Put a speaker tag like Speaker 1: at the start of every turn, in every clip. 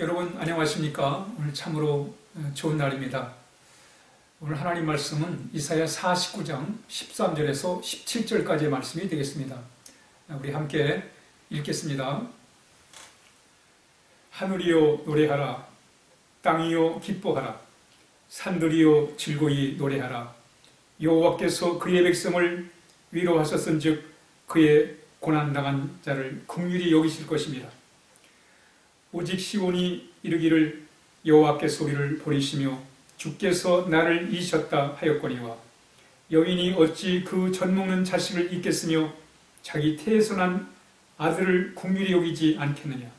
Speaker 1: 여러분 안녕하십니까? 오늘 참으로 좋은 날입니다. 오늘 하나님 말씀은 이사야 49장 13절에서 17절까지의 말씀이 되겠습니다. 우리 함께 읽겠습니다. 하늘이여 노래하라. 땅이여 기뻐하라. 산들이여 즐거이 노래하라. 여호와께서 그의 백성을 위로하셨은즉 그의 고난당한 자를 긍휼히 여기실 것입니다. 오직 시온이 이르기를 여호와께서 우리를 버리시며 주께서 나를 잊으셨다 하였거니와 여인이 어찌 그 젖먹는 자식을 잊겠으며 자기 태에서 난 아들을 긍휼히 여기지 않겠느냐.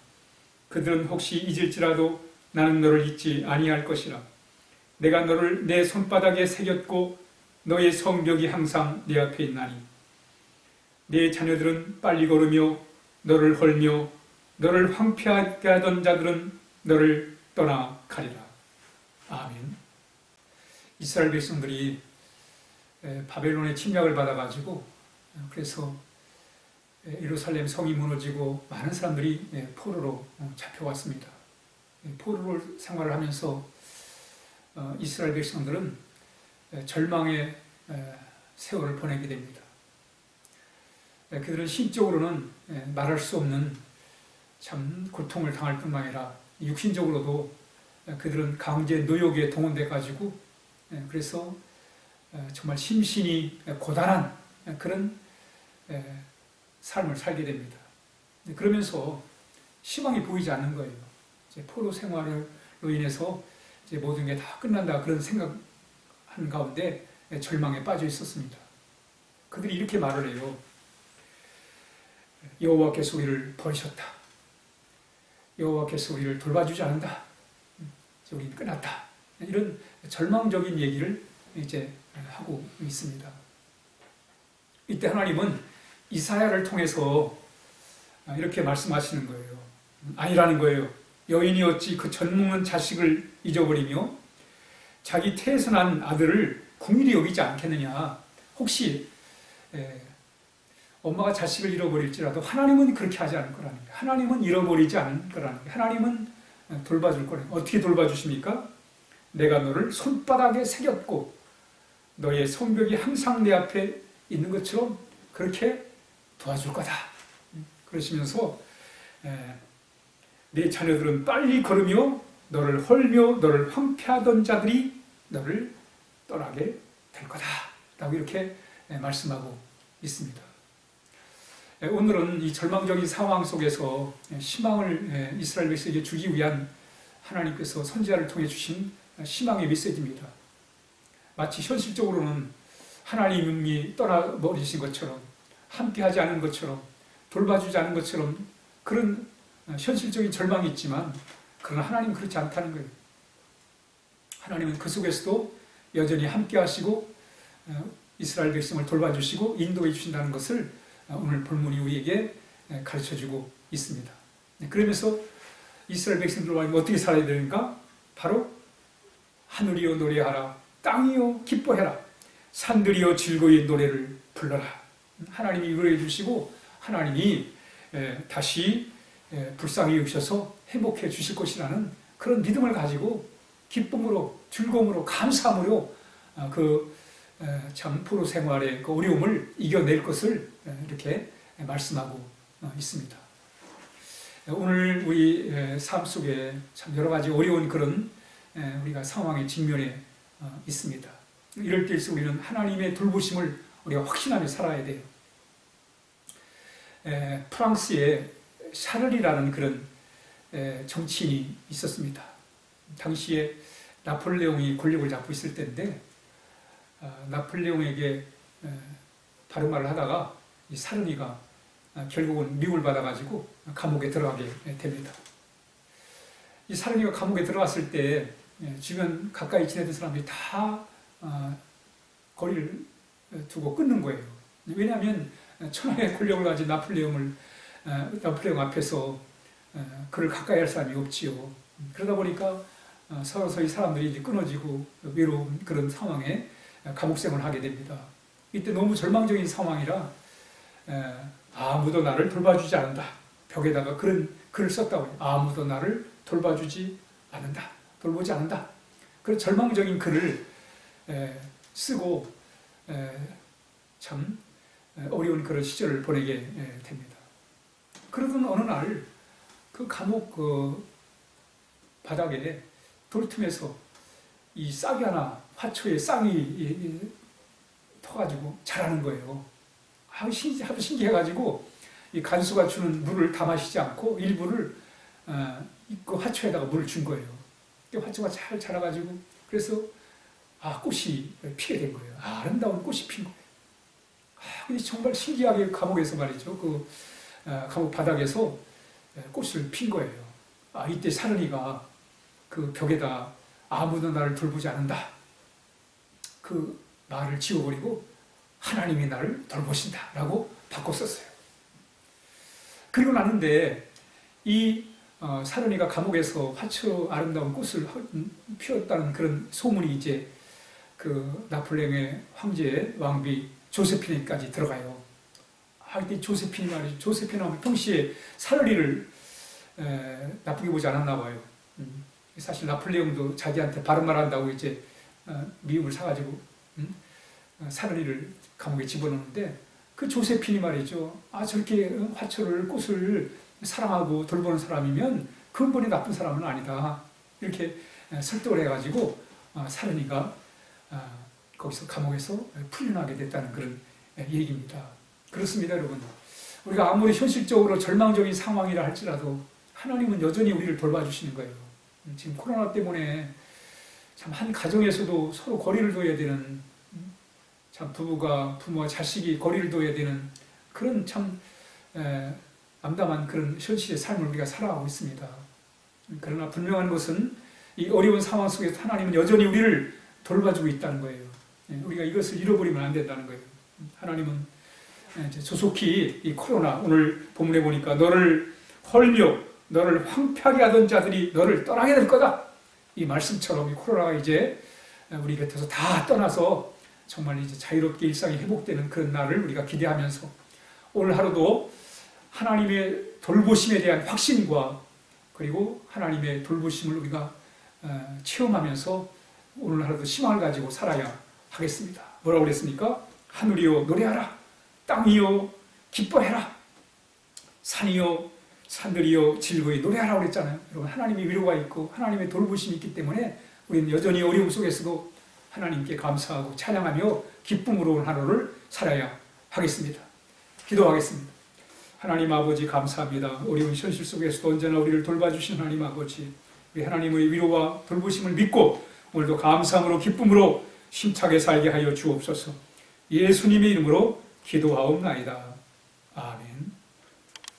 Speaker 1: 그들은 혹시 잊을지라도 나는 너를 잊지 아니할 것이라. 내가 너를 내 손바닥에 새겼고 너의 성벽이 항상 내 앞에 있나니 내 자녀들은 빨리 걸으며 너를 헐며 너를 황폐하게 하던 자들은 너를 떠나가리라. 아멘. 이스라엘 백성들이 바벨론의 침략을 받아가지고 그래서 예루살렘 성이 무너지고 많은 사람들이 포로로 잡혀왔습니다. 포로로 생활을 하면서 이스라엘 백성들은 절망의 세월을 보내게 됩니다. 그들은 심적으로는 말할 수 없는 참 고통을 당할 뿐만 아니라 육신적으로도 그들은 강제 노역에 동원돼 가지고 그래서 정말 심신이 고단한 그런 삶을 살게 됩니다. 그러면서 희망이 보이지 않는 거예요. 이제 포로 생활로 인해서 이제 모든 게 다 끝난다 그런 생각한 가운데 절망에 빠져 있었습니다. 그들이 이렇게 말을 해요. 여호와께서 우리를 버리셨다. 여호와께서 우리를 돌봐주지 않는다. 우리는 끝났다. 이런 절망적인 얘기를 이제 하고 있습니다. 이때 하나님은 이사야를 통해서 이렇게 말씀하시는 거예요. 아니라는 거예요. 여인이 어찌 그 젖먹는 자식을 잊어버리며 자기 태에서 난 아들을 긍휼히 여기지 않겠느냐. 혹시 엄마가 자식을 잃어버릴지라도 하나님은 그렇게 하지 않을 거라는 거예요. 하나님은 잃어버리지 않을 거라는 거예요. 하나님은 돌봐줄 거라는 거예요. 어떻게 돌봐주십니까? 내가 너를 손바닥에 새겼고 너의 성벽이 항상 내 앞에 있는 것처럼 그렇게 도와줄 거다. 그러시면서 내 자녀들은 빨리 걸으며 너를 헐며 너를 황폐하던 자들이 너를 떠나게 될 거다. 라고 이렇게 말씀하고 있습니다. 오늘은 이 절망적인 상황 속에서 희망을 이스라엘 백성에게 주기 위한 하나님께서 선지자를 통해 주신 희망의 메시지입니다. 마치 현실적으로는 하나님이 떠나버리신 것처럼 함께하지 않은 것처럼 돌봐주지 않은 것처럼 그런 현실적인 절망이 있지만 그러나 하나님은 그렇지 않다는 거예요. 하나님은 그 속에서도 여전히 함께하시고 이스라엘 백성을 돌봐주시고 인도해 주신다는 것을 오늘 본문이 우리에게 가르쳐주고 있습니다. 그러면서 이스라엘 백성들과 어떻게 살아야 되는가? 바로 하늘이여 노래하라. 땅이여 기뻐해라. 산들이여 즐거이 노래를 불러라. 하나님이 위로해 주시고 하나님이 다시 불쌍히 여기셔서 행복해 주실 것이라는 그런 믿음을 가지고 기쁨으로 즐거움으로 감사함으로 참 포로 생활의 그 어려움을 이겨낼 것을 이렇게 말씀하고 있습니다. 오늘 우리 삶 속에 참 여러 가지 어려운 그런 우리가 상황에 직면해 있습니다. 이럴 때일수록 우리는 하나님의 돌보심을 우리가 확신하며 살아야 돼요. 프랑스에 샤를이라는 그런 정치인이 있었습니다. 당시에 나폴레옹이 권력을 잡고 있을 때인데 나폴레옹에게 바른 말을 하다가 이 사르니가 결국은 미움을 받아가지고 감옥에 들어가게 됩니다. 이 사르니가 감옥에 들어갔을 때 주변 가까이 지내던 사람들이 다 거리를 두고 끊는 거예요. 왜냐하면 천하의 권력을 가진 나폴레옹 앞에서 그를 가까이 할 사람이 없지요. 그러다 보니까 서서히 사람들이 이제 끊어지고 외로운 그런 상황에 감옥생활을 하게 됩니다. 이때 너무 절망적인 상황이라 아무도 나를 돌봐주지 않는다. 벽에다가 그런 글을 썼다고 해요. 아무도 나를 돌봐주지 않는다. 돌보지 않는다. 그런 절망적인 글을 쓰고 참 어려운 그런 시절을 보내게 됩니다. 그러던 어느 날 그 감옥 그 바닥에 돌틈에서 이 싹이 하나, 화초에 싹이 터가지고 자라는 거예요. 하도 신기해가지고 이 간수가 주는 물을 다 마시지 않고 일부를 그 화초에다가 물을 준 거예요. 화초가 잘 자라가지고 그래서 꽃이 피게 된 거예요. 아름다운 꽃이 핀 거예요. 근데 정말 신기하게 감옥에서 말이죠. 그 감옥 바닥에서 꽃을 핀 거예요. 이때 사른이가 그 벽에다 아무도 나를 돌보지 않는다. 그 말을 지워버리고 하나님이 나를 돌보신다 라고 바꿨었어요. 그리고 나는데 이 사른이가 감옥에서 화초 아름다운 꽃을 피웠다는 그런 소문이 이제 그 나폴레옹의 황제의 왕비 조세핀에까지 들어가요. 이때 조세핀이 말이죠. 조세핀은 평시에 사른이를 나쁘게 보지 않았나 봐요. 사실 나폴레옹도 자기한테 바른 말 한다고 이제 미움을 사가지고 사른이를 감옥에 집어넣는데 그 조세핀이 말이죠. 저렇게 화초를 꽃을 사랑하고 돌보는 사람이면 근본이 나쁜 사람은 아니다. 이렇게 설득을 해가지고 사른이가 거기서 감옥에서 풀려나게 됐다는 그런 얘기입니다. 그렇습니다, 여러분. 우리가 아무리 현실적으로 절망적인 상황이라 할지라도 하나님은 여전히 우리를 돌봐주시는 거예요. 지금 코로나 때문에 참 한 가정에서도 서로 거리를 둬야 되는, 참 부모와 자식이 거리를 둬야 되는 그런 참 암담한 그런 현실의 삶을 우리가 살아가고 있습니다. 그러나 분명한 것은 이 어려운 상황 속에서 하나님은 여전히 우리를 돌봐주고 있다는 거예요. 우리가 이것을 잃어버리면 안 된다는 거예요. 하나님은 조속히 이 코로나, 오늘 본문에 보니까 너를 헐며 너를 황폐하게 하던 자들이 너를 떠나게 될 거다. 이 말씀처럼 이 코로나가 이제 우리 곁에서 다 떠나서 정말 이제 자유롭게 일상이 회복되는 그런 날을 우리가 기대하면서 오늘 하루도 하나님의 돌보심에 대한 확신과 그리고 하나님의 돌보심을 우리가 체험하면서 오늘 하루도 희망을 가지고 살아야 하겠습니다. 뭐라고 그랬습니까? 하늘이여 노래하라. 땅이여 기뻐해라. 산이여 산들이여 즐거이 노래하라고 그랬잖아요. 여러분, 하나님의 위로가 있고 하나님의 돌보심이 있기 때문에 우리는 여전히 어려움 속에서도 하나님께 감사하고 찬양하며 기쁨으로 오늘 하루를 살아야 하겠습니다. 기도하겠습니다. 하나님 아버지 감사합니다. 어려운 현실 속에서도 언제나 우리를 돌봐주신 하나님 아버지, 우리 하나님의 위로와 돌보심을 믿고 오늘도 감사함으로 기쁨으로 힘차게 살게 하여 주옵소서. 예수님의 이름으로 기도하옵나이다. 아멘.